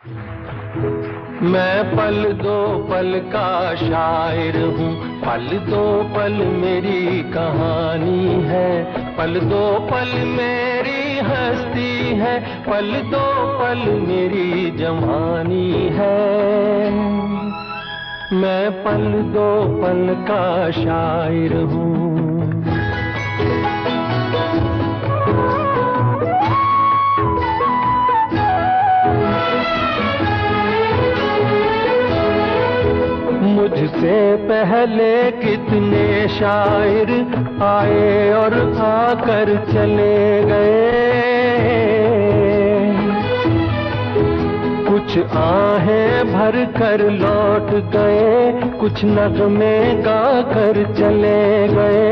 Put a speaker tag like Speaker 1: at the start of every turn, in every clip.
Speaker 1: मैं पल दो पल का शायर हूँ, पल दो पल मेरी कहानी है, पल दो पल मेरी हस्ती है, पल दो पल मेरी जवानी है। मैं पल दो पल का शायर हूँ। मुझसे पहले कितने शायर आए और आकर चले गए, कुछ आहें भर कर लौट गए, कुछ नगमे गा कर चले गए।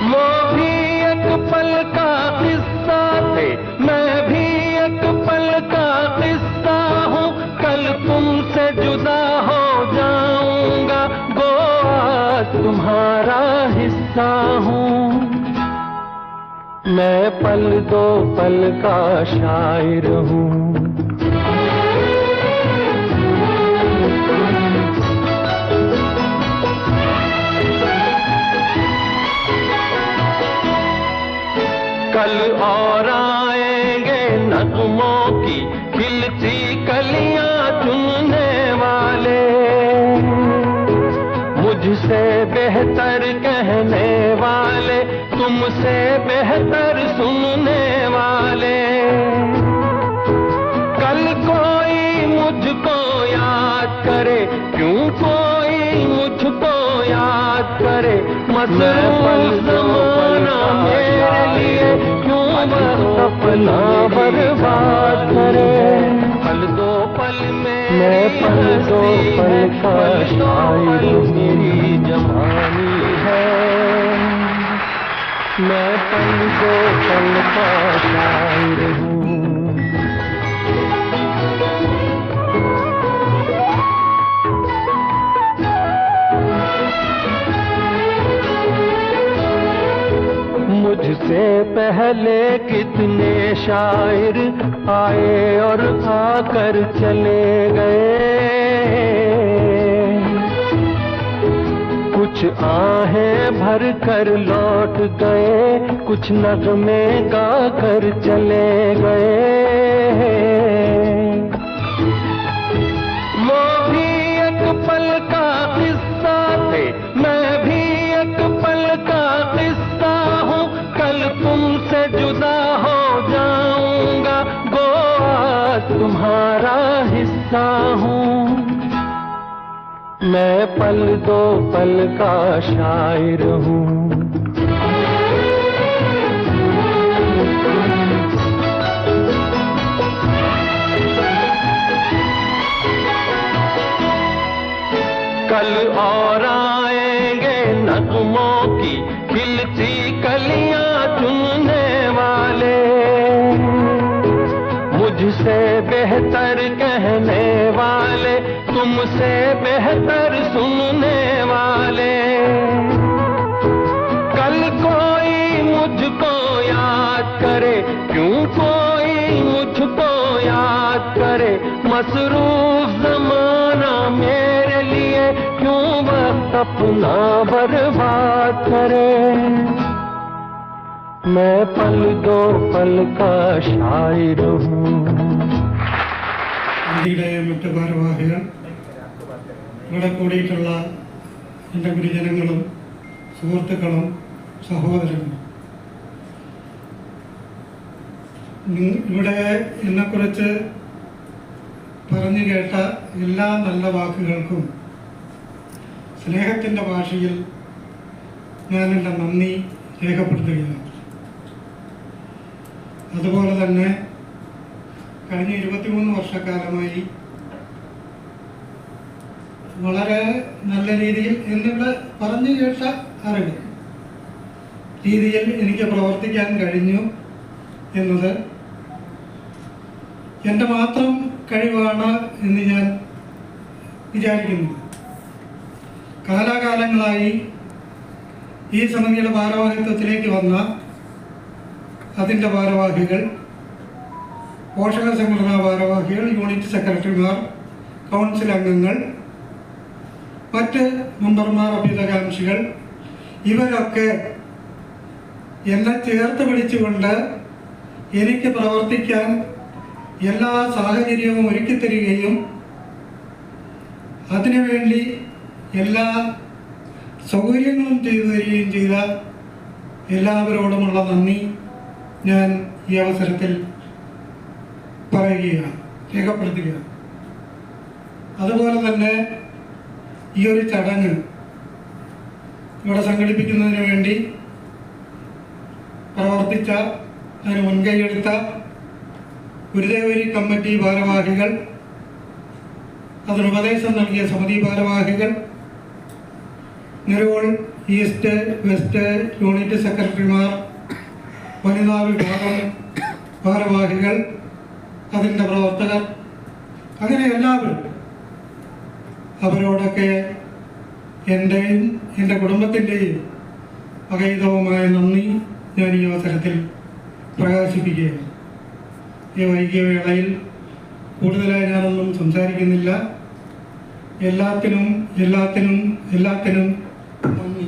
Speaker 1: वो भी एक पल का किस्सा थे, मैं भी एक पल का किस्सा हूँ, कल तुमसे जुदा हो जाऊंगा, गो आज तुम्हारा हिस्सा हूँ। मैं पल दो पल का शायर हूँ। कल और आएंगे नगमों की खिलती कलियां चुनने वाले, मुझसे बेहतर कहने वाले, तुमसे बेहतर सुनने वाले। कल कोई मुझको याद करे, क्यों कोई मुझको याद करे, मसरूफ ज़माना मेरे लिए क्यों वक्त अपना बर्बाद करे। पल दो पल मैं पल दो पल का शायर मेरी जवानी है। मैं पल दो पल का शायर हूँ। मुझसे पहले कितने शायर आए और आकर चले गए, कुछ आहें भर कर लौट गए, कुछ नगमे गा कर चले गए। वो भी एक पल का किस्सा थे, मैं भी एक पल का किस्सा हूँ, कल तुमसे जुदा हो जाऊंगा, गो आज तुम्हारा हिस्सा हूँ। मैं पल दो पल का शायर हूँ। कल और आएंगे नगमों की खिलती कलियां चुनने वाले, मुझसे बेहतर कहने वाले, तुमसे बेहतर सुनने वाले। कल कोई मुझको याद करे, क्यों कोई मुझको याद करे, मसरूफ ज़माना मेरे लिए क्यों वक्त अपना बर्बाद करे। मैं पल दो पल का शायर हूँ।
Speaker 2: മറ്റ് ഭാരവാഹികൾ, ഇവിടെ കൂടിയിട്ടുള്ള എൻ്റെ ഗുരുജനങ്ങളും സുഹൃത്തുക്കളും സഹോദരങ്ങളും, ഇവിടെ എന്നെക്കുറിച്ച് പറഞ്ഞു കേട്ട എല്ലാ നല്ല വാക്കുകൾക്കും സ്നേഹത്തിൻ്റെ ഭാഷയിൽ ഞാൻ എൻ്റെ നന്ദി രേഖപ്പെടുത്തുകയാണ്. അതുപോലെ തന്നെ കഴിഞ്ഞ 23 വർഷക്കാലമായി വളരെ നല്ല രീതിയിൽ എന്നിവിടെ പറഞ്ഞു കേട്ട അറിവ് രീതിയിൽ എനിക്ക് പ്രവർത്തിക്കാൻ കഴിഞ്ഞു എന്നത് എൻ്റെ മാത്രം കഴിവാണ് എന്ന് ഞാൻ വിചാരിക്കുന്നു. കാലാകാലങ്ങളായി ഈ സമിതിയുടെ ഭാരവാഹിത്വത്തിലേക്ക് വന്ന അതിൻ്റെ ഭാരവാഹികൾ പോഷക സംഘടനാ ഭാരവാഹികൾ, യൂണിറ്റ് സെക്രട്ടറിമാർ, കൗൺസിൽ അംഗങ്ങൾ, മറ്റ് മെമ്പർമാർ, അഭ്യുതകാംക്ഷികൾ, ഇവരൊക്കെ എന്നെ ചേർത്ത് പിടിച്ചുകൊണ്ട് എനിക്ക് പ്രവർത്തിക്കാൻ എല്ലാ സാഹചര്യവും ഒരുക്കിത്തരികയും അതിനുവേണ്ടി എല്ലാ സൗകര്യങ്ങളും ചെയ്തു തരികയും ചെയ്ത എല്ലാവരോടുമുള്ള നന്ദി ഞാൻ ഈ അവസരത്തിൽ പറയുകയാണ്, രേഖപ്പെടുത്തുകയാണ്. അതുപോലെ തന്നെ ഈ ഒരു ചടങ്ങ് ഇവിടെ സംഘടിപ്പിക്കുന്നതിന് വേണ്ടി പ്രവർത്തിച്ച, അതിന് മുൻകൈയെടുത്ത ഗുരുദേവരി കമ്മിറ്റി ഭാരവാഹികൾ, അതിന് ഉപദേശം നൽകിയ സമിതി ഭാരവാഹികൾ, നിരവൾ ഈസ്റ്റ് വെസ്റ്റ് യൂണിറ്റ് സെക്രട്ടറിമാർ, വനിതാ വിഭാഗം ഭാരവാഹികൾ, അതിൻ്റെ പ്രവർത്തകർ, അങ്ങനെ എല്ലാവരും, അവരോടൊക്കെ എൻ്റെയും എൻ്റെ കുടുംബത്തിൻ്റെയും അഗൈതവുമായ നന്ദി ഞാൻ ഈ അവസരത്തിൽ പ്രകാശിപ്പിക്കുകയാണ്. ഈ വൈകിയ വേളയിൽ കൂടുതലായി ഞാനൊന്നും സംസാരിക്കുന്നില്ല. എല്ലാത്തിനും നന്ദി.